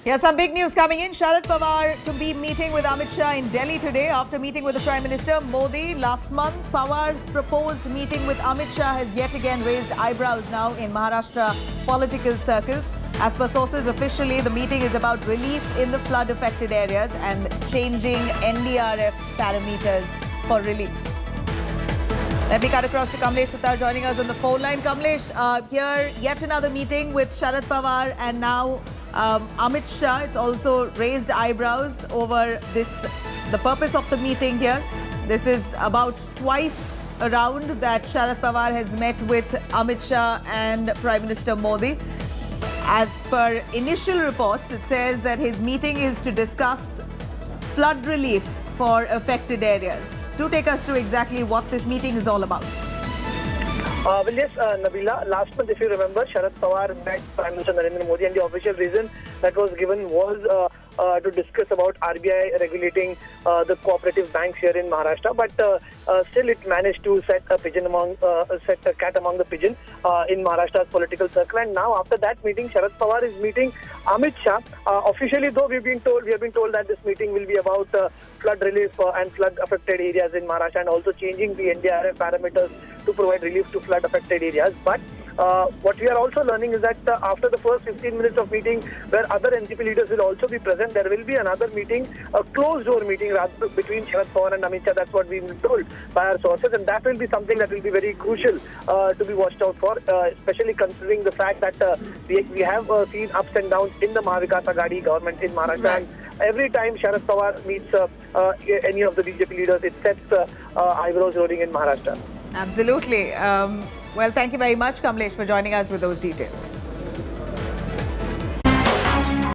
Here's some big news coming in. Sharad Pawar to be meeting with Amit Shah in Delhi today after meeting with the Prime Minister Modi last month. Pawar's proposed meeting with Amit Shah has yet again raised eyebrows now in Maharashtra political circles. As per sources, officially the meeting is about relief in the flood-affected areas and changing NDRF parameters for relief. Let me cut across to Kamlesh Sutar joining us on the phone line. Kamlesh, here yet another meeting with Sharad Pawar and now Amit Shah. It's also raised eyebrows over this, the purpose of the meeting here. This is about twice around that Sharad Pawar has met with Amit Shah and Prime Minister Modi. As per initial reports, it says that his meeting is to discuss flood relief for affected areas. Do take us through exactly what this meeting is all about. Well, yes, Nabila, last month, if you remember, Sharad Pawar met Prime Minister Narendra Modi, and the official reason that was given was to discuss about RBI regulating the cooperative banks here in Maharashtra. But still, it managed to set a cat among the pigeon in Maharashtra's political circle. And now, after that meeting, Sharad Pawar is meeting Amit Shah. Officially, though, we have been told that this meeting will be about flood relief and flood-affected areas in Maharashtra, and also changing the NDRF parameters to provide relief to flood-affected areas. But what we are also learning is that after the first 15 minutes of meeting, where other NCP leaders will also be present, there will be another meeting, a closed-door meeting rather between Sharad Pawar and Amit Shah. That's what we've been told by our sources, and that will be something that will be very crucial to be watched out for, especially considering the fact that we have seen ups and downs in the Mahavikas Aghadi government in Maharashtra. Right. And every time Sharad Pawar meets any of the BJP leaders, it sets eyebrows rolling in Maharashtra. Absolutely. Well, thank you very much, Kamlesh, for joining us with those details.